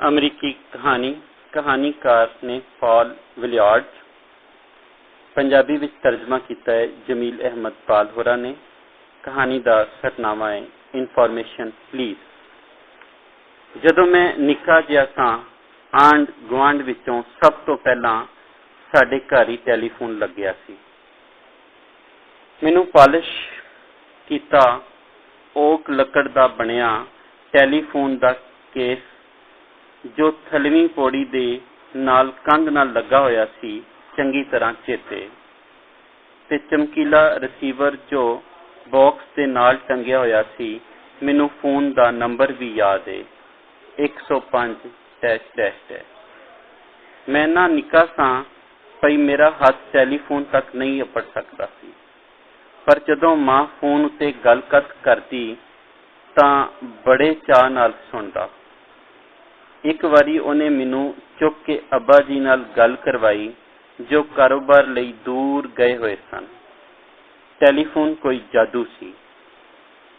अमरीकी कहानीकार ने पॉल विलियर्ड, पंजाबी विच तर्जमा किया है जमील अहमद पाल होरा ने। कहानी का सरनामा है इनफॉर्मेशन प्लीज। जदों मैं निक्का जिहा सां, आंड गुआंढ विचों सब तो पहला साडे घर ही टैलीफोन लग्या सी। मैनू पॉलिश किया ओक लकड़ का बनिया टैलीफोन का केस जो थलवी पौड़ी दे नाल कंध नाल लगा होया सी चंगी तरह चेते, ते चमकीला रिसीवर जो बॉक्स के नाल टंगिया होया सी। मैनू फोन का नंबर भी याद है 105 #। मैं ना निक्का सा पई मेरा हाथ टैलीफोन तक नहीं अपड़ सकता सी, पर जदों मां फोन उत्ते गलकत करती तां बड़े चाह नाल सुनदा। एक बारी उन्हें मैनू चुक के अब्बा जी नाल गल करवाई जो कारोबार लई दूर गए हुए सन। टैलीफोन कोई जादू सी।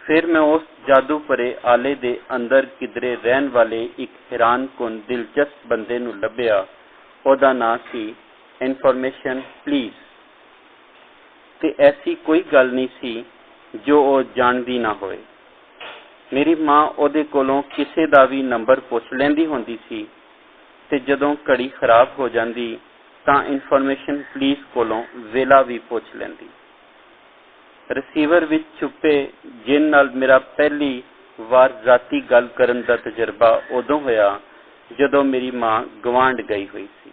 फिर मैं उस जादू भरे आले दे अंदर किधरे रहन वाले एक हैरानकुन दिलचस्प बंदे नू लभ्या। ओदा नाम सी इनफॉर्मेशन प्लीज, ते ऐसी कोई गल नहीं सी जो वो जानदी ना होए। मेरी मां ओदे कोलों किसे दा भी नंबर पुछ लैंदी होंदी सी, ते जदों घड़ी खराब हो जांदी तां इनफॉर्मेशन प्लीज कोलों वेला भी पुछ लैंदी। रिसीवर विच छुपे जिन नाल मेरा पहली वार जाती गल करन दा तजर्बा उदों होया जदों मेरी मां गवांढ गई हुई सी।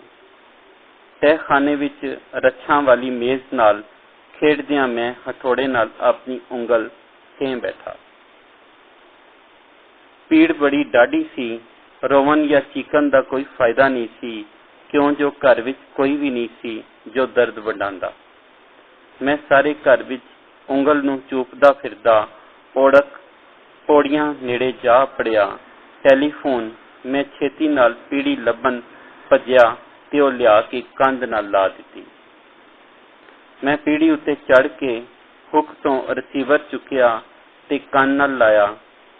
तहखाने विच रच्छां वाली मेज नाल खेडदियां मैं हथौड़े नाल अपनी उंगल सें बैठा। पीड़ बड़ी डाढ़ी सी। रोवन या चीकन का कोई फायदा नहीं सी, क्यों जो घर विच कोई भी नहीं सी जो दर्द वंडांदा। मैं सारे घर विच उंगल नूं चूपदा फिरदा ओड़क पौड़ियां नेड़े जा पड़िया। टैलीफोन मैं छेती नाल पीड़ी लभन भज्या ते ओ लिया के कंध नाल ला दिती। मैं पीड़ी उत्ते चढ़ के हुक तो रिसीवर चुकिया ते कान नाल लाया।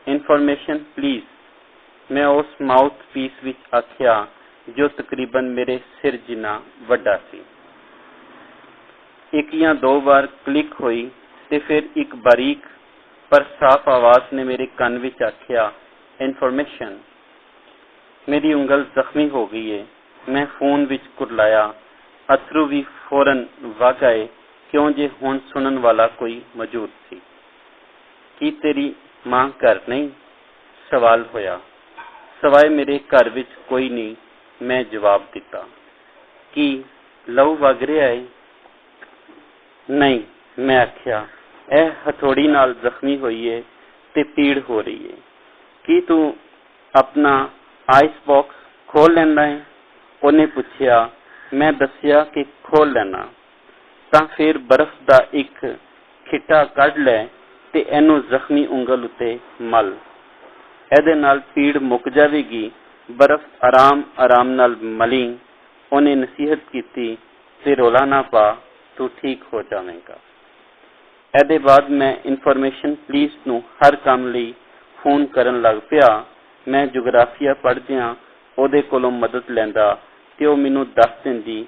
इनफॉर्मेशन प्लीज, मैं उस माउथ पीस विच आखिया जो तकरीबन मेरे सिर जिन्ना वड्डा सी। एक या दो बार क्लिक हुई ते फिर एक बारीक पर साफ आवाज ने मेरे कान विच आखिया इनफॉर्मेशन। मेरी उंगल जख्मी हो गई है। मैं फोन विच कुरलाया। अथरू भी फौरन वग आए, क्यों जे हुण सुनन वाला कोई मौजूद सी। की तेरी मां घर नहीं? सवाल होया। सवाए मेरे घर विच कोई नहीं, मैं जवाब दिता। की लहू वग रहा है? नहीं, मैं आख्या। यह हथौड़ी नाल जख्मी हुई है ते पीड़ हो रही है। की तू अपना आइस बॉक्स खोल लेना है? उन्हें पूछया। मैं दसिया कि खोल लेना। तां फिर बर्फ का एक खिट्टा कढ़ लै ते एनू जख्मी उंगल उत्ते मल। एदे नाल पीड़ मुक जावेगी। बर्फ आराम आराम नाल मली। उन्हें नसीहत की ते रोला ना पा, तू ठीक हो जावेगा। एदे बाद मैं इनफॉर्मेशन पुलिस नू हर काम लई फोन करन लग पिया। मैं जोग्राफिया पढ़दियां ओदे कोलों मदद लैंदा ते ओ मैनू दस दिंदी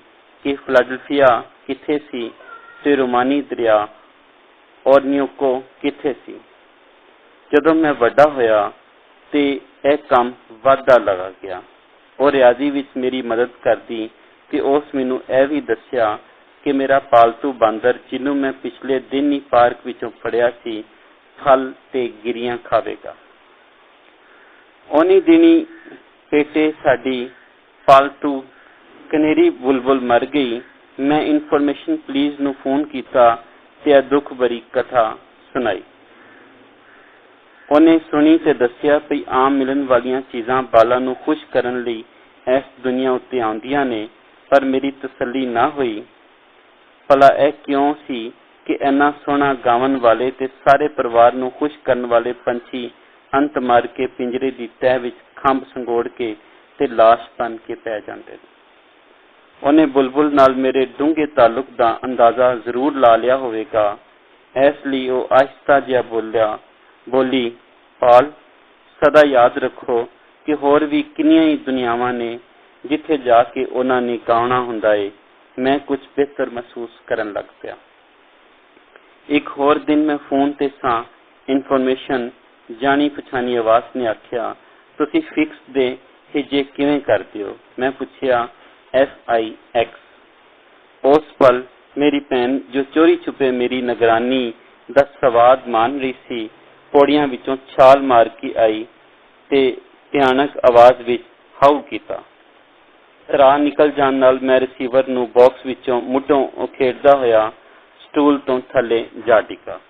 कि फिलाडेल्फिया किथे सी ते रोमानी दरिया ओरनियोको किथे सी। जदों मैं वड्डा होया ते यह काम वाधा लगा गया। और रियाजी विच मेरी मदद करदी ते उस मैनू यह भी दसिया कि मेरा पालतू बांदर जिन्हों मैं पिछले दिन ही पार्क विचों फड़िया सी फल ते गिरियां खावेगा। उन्हीं दिनी पेटे साडी पालतू कनेरी बुलबुल मर गई। मैं इनफॉर्मेशन पुलिस नू फोन किया ते दुख भरी कथा सुनाई। उन्हें सुनी ते दसिया कि आम मिलन वालियां चीज़ां बालां नू खुश करन लई इस दुनिया उत्ते आउंदियां ने, पर मेरी तसल्ली ना हुई। भला यह क्यों सी कि इन्ना सोहना गावन वाले ते सारे परिवार नू खुश करन वाले पंछी अंत मार के पिंजरे दी तह विच खंभ संगोड़ के ते लाश बन के पै जांदे ने। उन्हें बुलबुल नाल मेरे डूंगे ताल्लुक दा अंदाजा जरूर ला लिया होवेगा। इसलिए वो आहिस्ता जिहा बोली, पॉल सदा याद रखो कि होर भी किन्नियां ही दुनियावां ने जिथे जाके उन्हां ने गाउणा हुंदा है। मैं कुछ बेहतर महसूस करन लग पिया। एक होर दिन मैं फोन ते सां। इनफॉर्मेशन जानी पछानी आवाज ने आख्या, तुसी फिक्स दे हिजे किवें करदे हो? मैं पुछया FIX। उस पल मेरी भैन जो चोरी छुपे मेरी निगरानी दा सवाद मान रही सी, पौड़ियां विचों छाल मार के आई ते भयानक आवाज विच हाउ कीता। राह निकल जाण नाल मैं रिसीवर नूं बॉक्स विचों मुढों उखेड़दा होया स्टूल तो थले जा डिगा।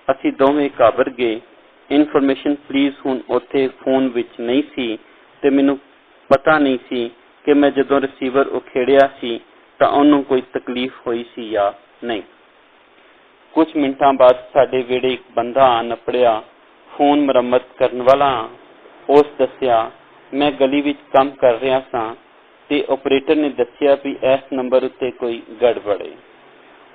असीं दोवें घाबर गए। इनफॉर्मेशन पुलिस हुण उत्थे फोन विच नहीं सी ते मैनूं पता नहीं सी कि मैं जदों रिसीवर उखेड़िया सी तां उहनूं कोई तकलीफ होई सी या नहीं। कुछ मिनटां बाद साडे वेड़े एक बंदा आ नपड़िया। फोन मुरम्मत करन वाला उस दस्सिया मैं गली विच काम कर रहा सां ते ऑपरेटर ने दस्सिया भी इस नंबर उत्ते कोई गड़बड़ है।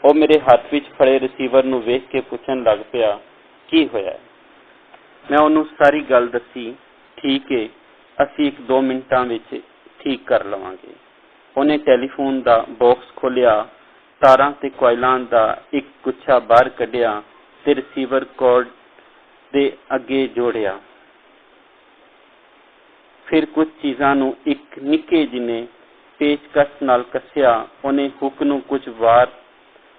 ਉਹ ਮੇਰੇ ਹੱਥ ਵਿੱਚ ਫੜੇ ਰਿਸੀਵਰ ਨੂੰ ਵੇਖ ਕੇ ਪੁੱਛਣ ਲੱਗ ਪਿਆ, ਕੀ ਹੋਇਆ? ਮੈਂ ਉਹਨੂੰ ਸਾਰੀ ਗੱਲ ਦੱਸੀ। ਠੀਕ ਹੈ, ਅਸੀਂ 1-2 ਮਿੰਟਾਂ ਵਿੱਚ ਠੀਕ ਕਰ ਲਵਾਂਗੇ। ਉਹਨੇ ਟੈਲੀਫੋਨ ਦਾ ਬਾਕਸ ਖੋਲਿਆ, ਤਾਰਾਂ ਤੇ ਕੋਇਲਾਂ ਦਾ ਇੱਕ ਗੁੱਛਾ ਬਾਹਰ ਕੱਢਿਆ ਤੇ ਰਿਸੀਵਰ ਕੋਰਡ ਦੇ ਅੱਗੇ ਜੋੜਿਆ। ਫਿਰ ਕੁਝ ਚੀਜ਼ਾਂ ਨੂੰ ਇੱਕ ਨਿੱਕੇ ਜਿਹੇ ਪੇਚਕਸ ਨਾਲ ਕੱਸਿਆ। ਉਹਨੇ ਹੁੱਕ ਨੂੰ ਕੁਝ ਵਾਰ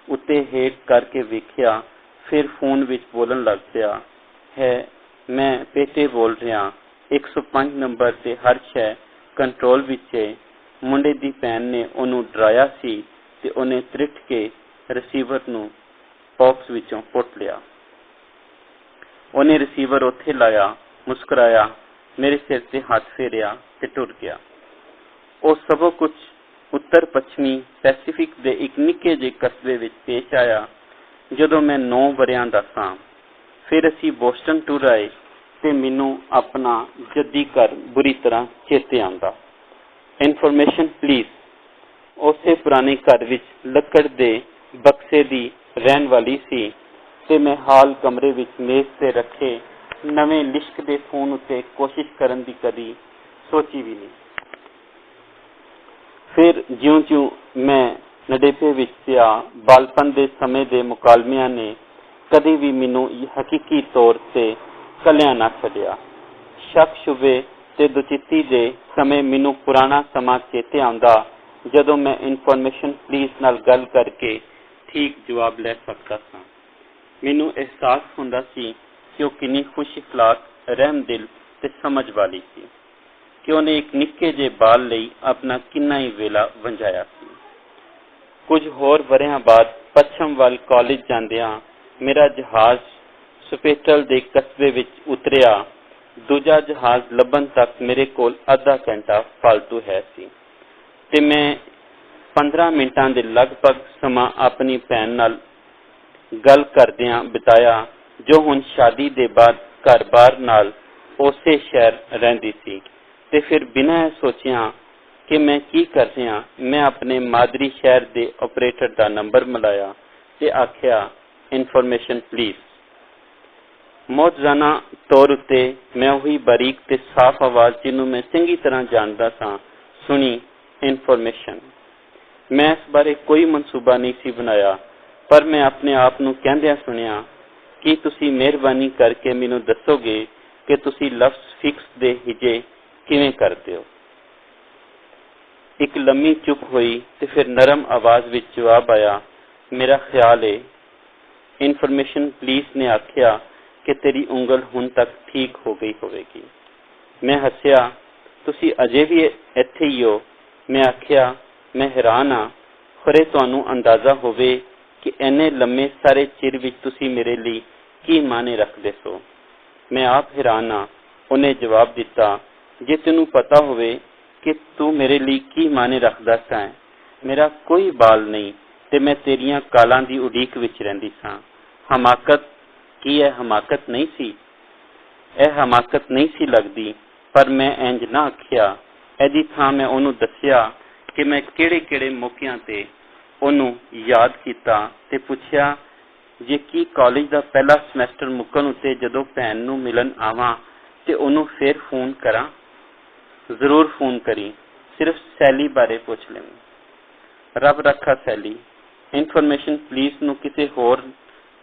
उत्ते हेठ करके वेख्या, फिर फोन विच बोलन लग पिया, है मैं पेटे बोल रहा, 105 नंबर से हर शै कंट्रोल विच है। मुंडे दी भैन ने ओनू डराया सी ते ओने त्रिट के रिसीवर नू बॉक्स विचों पुट लिया। ओने रिसीवर उत्थे लाया, मुस्कुराया, मेरे सिर ते हाथ फेरिया ते टुर गया। ਉਹ ਸਭ ਕੁਝ उत्तर पश्चिमी पैसीफिक के एक निक्के जे कस्बे विच पेश आया जदों मैं 9 वरियां दा सां। फिर असीं बोस्टन टूर आए ते मैनूं अपना जद्दी घर बुरी तरह चेते आंदा। इनफॉर्मेशन पुलिस उसे पुराने घर विच लकड़ दे बक्से दी रहन वाली सी ते मैं हाल कमरे विच मेज ते रखे नवें लिश्क दे फोन उत्ते कोशिश करन दी कदी सोची भी नहीं। फिर ज्यों-ज्यों मैं नडेपे विच पिया, बालपन दे समय दे मुकालमिਆਂ ने कदी भी मैनूं हकीकी तौर ते कलिया ना छड्डिया। शक शुबे ते दुचित्ती दे समय मैनूं पुराना समा चेते आंदा जदों मैं इनफॉर्मेशन पुलिस नाल गल करके ठीक जवाब ले सकता सां। मैनूं एहसास हुंदा सी कि ਉਹ किन्नी खुश इखलाक, रहमदिल ते समझ वाली सी कि ਉਹਨੇ एक निक्के जे बाल ਲਈ अपना किन्ना ही वेला वंजाया सी। कुछ होर वरियां बाद पश्चिम वाल कॉलेज जांदियां मेरा जहाज सुपेटल दे कस्बे विच उतरिया। दूजा जहाज लभन तक मेरे कोल आधा घंटा फालतू है सी ते मैं 15 मिनटां दे लगभग समा अपनी भैन नाल गल करदियां बिताया जो हुण शादी दे बाद घर-बार नाल उसे शहर रहिंदी सी। ते फिर बिना सोचिया कि मैं की कर रहा, मैं अपने मादरी शहर के ऑपरेटर का नंबर मिलाया ते आख्या, इनफॉर्मेशन पुलिस। मौजजाना तौर उत्ते मैं वही बारीक ते साफ आवाज जिन्हों मैं चंगी तरह जानता सा सुनी, इनफॉर्मेशन। मैं इस बारे कोई मनसूबा नहीं सी बनाया, पर मैं अपने आप नूं कहंदियां सुनिया कि तुसी मेहरबानी करके मैनूं दसोगे कि तुसी लफ्ज़ फिक्स दे हिजे किवें करते हो। एक लम्मी चुप हुई तो फिर नरम आवाज विच जवाब आया, मेरा ख्याल है। इनफॉर्मेशन पुलिस ने आख्या कि तेरी उंगल हुण तक ठीक हो गई होवेगी। मैं हसिया, तुसी अजे भी इत्थे ही हो? मैं आख्या, मैं हैरान हाँ, खरे तुहानूं अंदाजा होवे कि इन्ने लम्मे सारे चिर विच तुसी मेरे लिए की माने रखदे सो। मैं आप हैरान हाँ। उन्हें जवाब दिता, जे तेनू पता होवे कि तू मेरे लिए की माने रखदा सां, मेरा कोई बाल नहीं ते मैं तेरियां कालां दी उड़ीक विच रहिंदी सां। हमाकत की है, हमाकत नहीं सी, यह हमाकत नहीं सी लगदी, पर मैं इंज ना आखिया। एदी थां मैं ओनू दस्सिया कि मैं किहड़े-किहड़े मौकिਆਂ ते ओनू याद कीता ते पुछया जे की कॉलेज दा पहला समैस्टर मुक्कण उत्ते जदों भैन नू मिलन आवां ते ओनू फिर फोन करा। ਜ਼ਰੂਰ ਫੋਨ ਕਰੀ, ਸਿਰਫ ਸੈਲੀ ਬਾਰੇ ਪੁੱਛ ਲਵੀਂ। ਰੱਬ ਰੱਖਾ ਸੈਲੀ। ਇਨਫੋਰਮੇਸ਼ਨ ਪੁਲਿਸ ਨੂੰ ਕਿਸੇ ਹੋਰ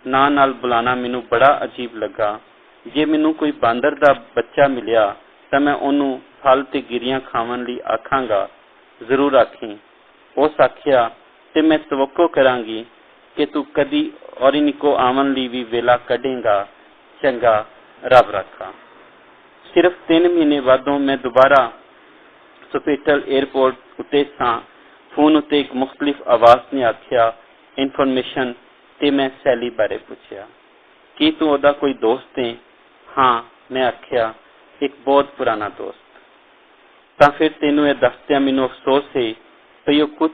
ਨਾਂ ਨਾਲ ਬੁਲਾਣਾ ਮੈਨੂੰ ਬੜਾ ਅਜੀਬ ਲੱਗਾ। ਜੇ ਮੈਨੂੰ ਕੋਈ ਬਾਂਦਰ ਦਾ ਬੱਚਾ ਮਿਲਿਆ ਤਾਂ ਮੈਂ ਉਹਨੂੰ ਫਲ ਤੇ ਗਿਰੀਆਂ ਖਾਵਣ ਲਈ ਆਖਾਂਗਾ, ਜ਼ਰੂਰ ਆਖੀ। ਉਸ ਆਖਿਆ ਤੇ ਮੈਂ ਤਵੱਕੋ ਕਰਾਂਗੀ ਕਿ ਤੂੰ ਕਦੀ ਔਰੀਨਿਕੋ ਆਉਣ ਲਈ ਵੀ ਵੇਲਾ ਕੱਢੇਗਾ। ਚੰਗਾ, ਰੱਬ ਰੱਖਾ। ਸਿਰਫ 3 ਮਹੀਨੇ ਬਾਅਦੋਂ ਮੈਂ ਦੁਬਾਰਾ ਸਪੀਟਲ 에ਅਰਪੋਰਟ ਉੱਤੇ ਸਾਂ। ਫੋਨ ਉੱਤੇ ਇੱਕ ਮੁਖਤਲਿਫ ਆਵਾਜ਼ ਨੇ ਆਖਿਆ, ਇਨਫੋਰਮੇਸ਼ਨ, ਤੇ ਮੈਂ ਸੈਲੀ ਬਾਰੇ ਪੁੱਛਿਆ, ਕੀ ਤੂੰ ਉਹਦਾ ਕੋਈ ਦੋਸਤ ਹੈ? ਹਾਂ, ਮੈਂ ਆਖਿਆ, ਇੱਕ ਬਹੁਤ ਪੁਰਾਣਾ ਦੋਸਤ। ਤਾਂ ਫਿਰ ਤੈਨੂੰ ਇਹ ਦੱਸਦਿਆਂ ਮੈਨੂੰ ਅਫਸੋਸ ਹੈ ਕਿ ਉਹ ਕੁਝ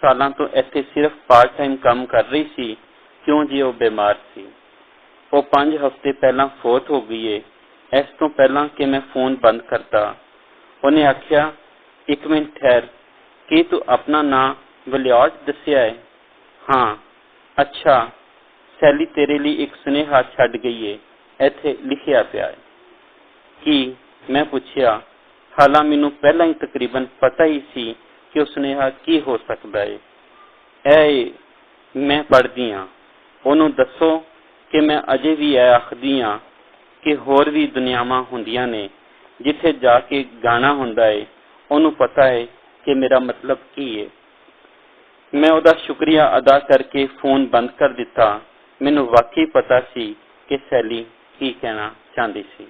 ਸਾਲਾਂ ਤੋਂ ਇੱਥੇ ਸਿਰਫ ਪਾਰਟ ਟਾਈਮ ਕੰਮ ਕਰ ਰਹੀ ਸੀ, ਕਿਉਂ ਜੀ ਉਹ ਬਿਮਾਰ ਸੀ। ਉਹ 5 ਹਫ਼ਤੇ ਪਹਿਲਾਂ ਫੌਤ ਹੋ ਗਈ ਹੈ। ਇਸ ਤੋਂ ਪਹਿਲਾਂ ਕਿ ਮੈਂ ਫੋਨ ਬੰਦ ਕਰਤਾ, ਉਹਨੇ ਆਖਿਆ, ਇੱਕ ਮਿੰਟ ਠਹਿਰ, ਕੀ ਤੂੰ ਆਪਣਾ ਨਾਂ ਵਲਿਆਰਡ ਦੱਸਿਆ ਹੈ? ਹਾਂ। ਅੱਛਾ, ਸੈਲੀ ਤੇਰੇ ਲਈ ਇੱਕ ਸੁਨੇਹਾ ਛੱਡ ਗਈ ਹੈ, ਇੱਥੇ ਲਿਖਿਆ ਪਿਆ ਹੈ। ਕੀ? ਮੈਂ ਪੁੱਛਿਆ। ਹਾਲਾਂ ਮੈਨੂੰ ਪਹਿਲਾਂ ਹੀ ਤਕਰੀਬਨ ਪਤਾ ਹੀ ਸੀ ਕਿ ਉਹ ਸੁਨੇਹਾ ਕੀ ਹੋ ਸਕਦਾ ਹੈ। ਇਹ ਮੈਂ ਪੜ੍ਹਦੀ ਹਾਂ। ਉਹਨੂੰ ਦੱਸੋ ਕਿ ਮੈਂ ਅਜੇ ਵੀ ਇਹ ਆਖਦੀ ਹਾਂ ਕਿ ਹੋਰ ਵੀ ਦੁਨੀਆਵਾਂ ਹੁੰਦੀਆਂ ਨੇ ਜਿੱਥੇ ਜਾ ਕੇ ਗਾਣਾ ਹੁੰਦਾ ਹੈ। ਉਹਨੂੰ ਪਤਾ ਹੈ ਕਿ ਮੇਰਾ ਮਤਲਬ ਕੀ ਹੈ। ਮੈਂ ਉਹਦਾ ਸ਼ੁਕਰੀਆ ਅਦਾ ਕਰਕੇ ਫੋਨ ਬੰਦ ਕਰ ਦਿੱਤਾ। ਮੈਨੂੰ ਵਾਕਈ ਪਤਾ ਸੀ ਕਿ ਸੈਲੀ ਕੀ ਕਹਿਣਾ ਚਾਹੁੰਦੀ ਸੀ।